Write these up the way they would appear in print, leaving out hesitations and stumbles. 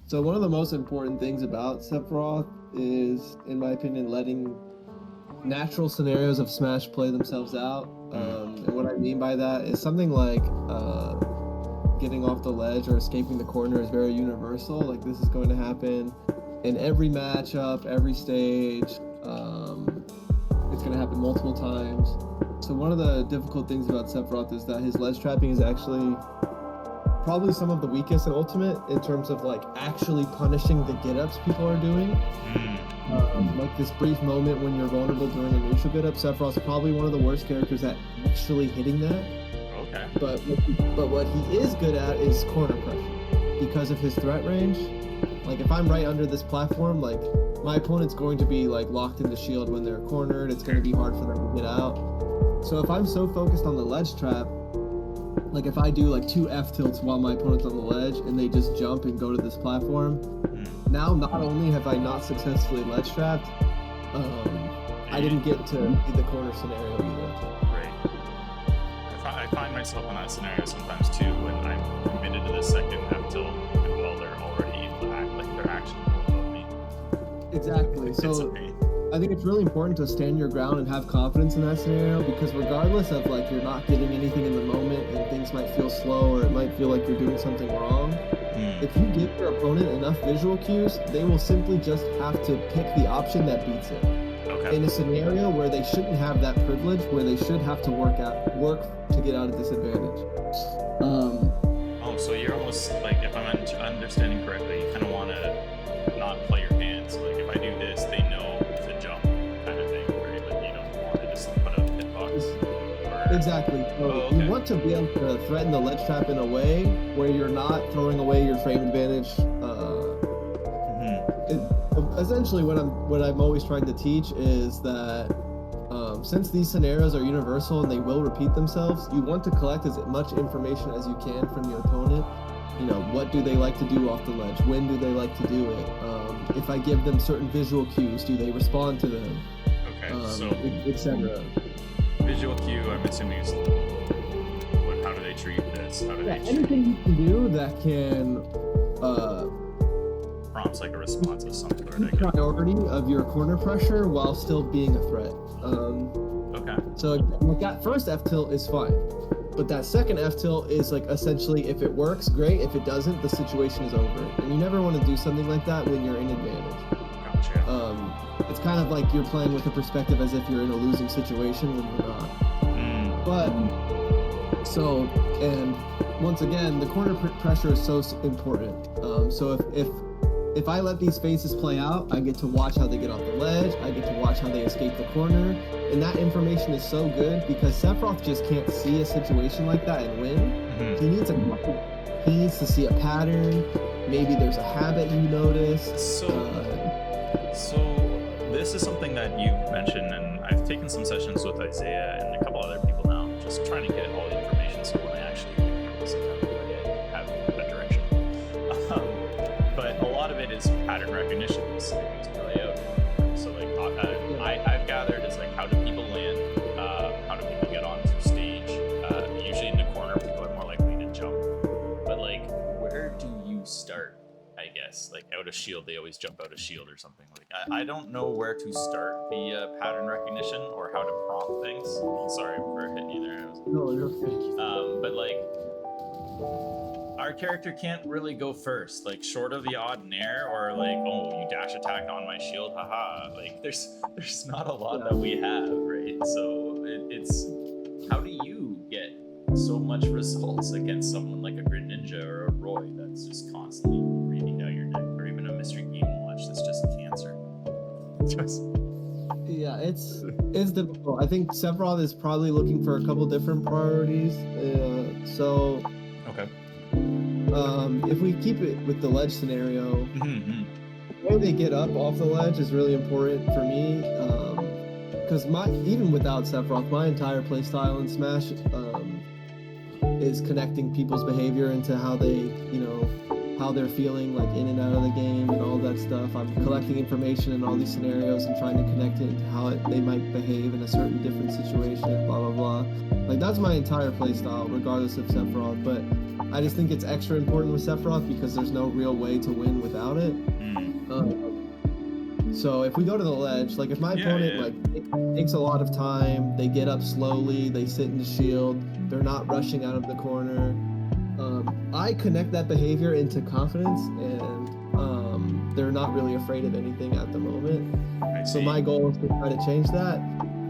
So one of the most important things about Sephiroth is, in my opinion, letting natural scenarios of Smash play themselves out. And what I mean by that is something like getting off the ledge or escaping the corner is very universal. Like, this is going to happen in every matchup, every stage. It's going to happen multiple times. So one of the difficult things about Sephiroth is that his ledge trapping is actually probably some of the weakest in Ultimate in terms of like actually punishing the get-ups people are doing. Like this brief moment when you're vulnerable during a neutral get-up, Sephiroth's probably one of the worst characters at actually hitting that. Okay. But what he is good at is corner pressure because of his threat range. Like if I'm right under this platform, like my opponent's going to be like locked into shield when they're cornered. It's going to be hard for them to get out. So if I'm so focused on the ledge trap, like if I do like 2 F tilts while my opponent's on the ledge and they just jump and go to this platform, now not only have I not successfully ledge trapped, I didn't get to be the corner scenario either. Right. I find myself in that scenario sometimes too when I'm committed to the second F tilt and well they're already able to act like they're actionable above me. Exactly. So I think it's really important to stand your ground and have confidence in that scenario, because regardless of like you're not getting anything in the moment and things might feel slow or it might feel like you're doing something wrong, if you give your opponent enough visual cues, they will simply just have to pick the option that beats it. In a scenario where they shouldn't have that privilege, where they should have to work to get out of disadvantage. So you're almost like, if I'm understanding correctly, you kind of want to not play your hand. So like if I do this, they know to jump, kind of thing, right? Like you don't want to just put a hitbox. Exactly. So you want to be able to threaten the ledge trap in a way where you're not throwing away your frame advantage. Essentially, what I'm always trying to teach is that since these scenarios are universal and they will repeat themselves, you want to collect as much information as you can from your opponent. You know, what do they like to do off the ledge? When do they like to do it? If I give them certain visual cues, do they respond to them? Etc. Visual cue, I'm assuming, is how do they treat this? How do they treat anything you can do that can prompts like a response of some sort. Priority of your corner pressure while still being a threat. So like that first F tilt is fine, but that second F tilt is like essentially, if it works, great. If it doesn't, the situation is over. And you never want to do something like that when you're in advantage. Gotcha. It's kind of like you're playing with a perspective as if you're in a losing situation when you're not. But and once again, the corner pressure is so important. So if I let these phases play out, I get to watch how they get off the ledge, I get to watch how they escape the corner, and that information is so good because Sephiroth just can't see a situation like that and win. He needs to see a pattern, maybe there's a habit you notice. So this is something that you've mentioned, and I've taken some sessions with Isaiah and a couple other people now, just trying to get all the information so when I actually sit down and have a direction. But a lot of it is pattern recognition. It's playout. So like I've gathered is like, how do people land? How do people get onto stage? Usually in the corner, people are more likely to jump. But like, where do you start? I guess like out of shield, they always jump out of shield or something. Like I don't know where to start the pattern recognition or how to prompt things. Sorry for hitting you there. No, you're okay. But like, our character can't really go first, like short of the odd nair or like, oh, you dash attack on my shield, haha. Like there's not a lot that we have, right? So it's how do you get so much results against someone like a Grid Ninja or a Roy that's just constantly reading out your deck, or even a Mystery Game Watch that's just cancer? Yeah, it's difficult. I think Sephiroth is probably looking for a couple different priorities. If we keep it with the ledge scenario, the way they get up off the ledge is really important for me. Because even without Sephiroth, my entire playstyle in Smash is connecting people's behavior into how how they're feeling, like in and out of the game and all that stuff. I'm collecting information in all these scenarios and trying to connect it to how they might behave in a certain different situation, blah, blah, blah. Like, that's my entire playstyle, regardless of Sephiroth. But I just think it's extra important with Sephiroth because there's no real way to win without it. So if we go to the ledge, like if my opponent like it takes a lot of time, they get up slowly, they sit in the shield, they're not rushing out of the corner. I connect that behavior into confidence, and they're not really afraid of anything at the moment. So my goal is to try to change that,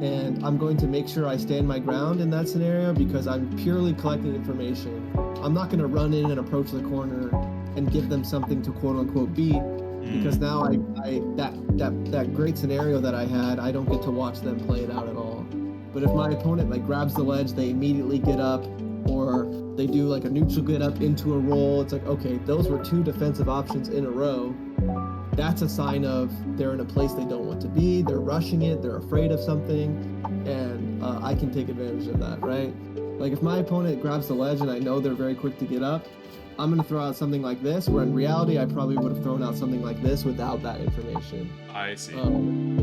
and I'm going to make sure I stand my ground in that scenario because I'm purely collecting information. I'm not going to run in and approach the corner and give them something to quote unquote beat. Because now that great scenario that I had, I don't get to watch them play it out at all. But if my opponent like grabs the ledge, they immediately get up, or they do like a neutral get up into a roll, it's like, okay, those were 2 defensive options in a row. That's a sign of they're in a place they don't want to be, they're rushing it, they're afraid of something, and I can take advantage of that, right? Like if my opponent grabs the ledge and I know they're very quick to get up, I'm going to throw out something like this, where in reality, I probably would have thrown out something like this without that information. I see.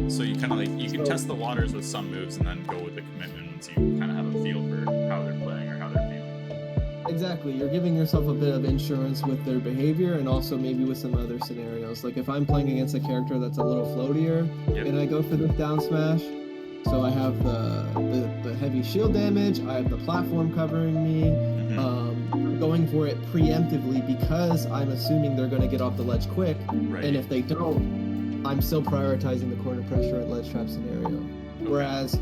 So you kind of like, you can test the waters with some moves and then go with the commitment once you kind of have a feel for how they're playing or how they're feeling. Exactly. You're giving yourself a bit of insurance with their behavior and also maybe with some other scenarios. Like if I'm playing against a character that's a little floatier and I go for this down smash, so I have the heavy shield damage, I have the platform covering me, I'm going for it preemptively because I'm assuming they're going to get off the ledge quick, and if they don't, I'm still prioritizing the corner pressure and ledge trap scenario. Whereas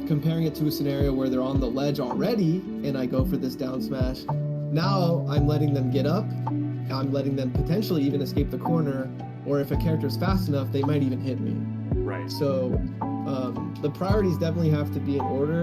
comparing it to a scenario where they're on the ledge already and I go for this down smash, now I'm letting them get up, I'm letting them potentially even escape the corner, or if a character's fast enough, they might even hit me. Right. So the priorities definitely have to be in order.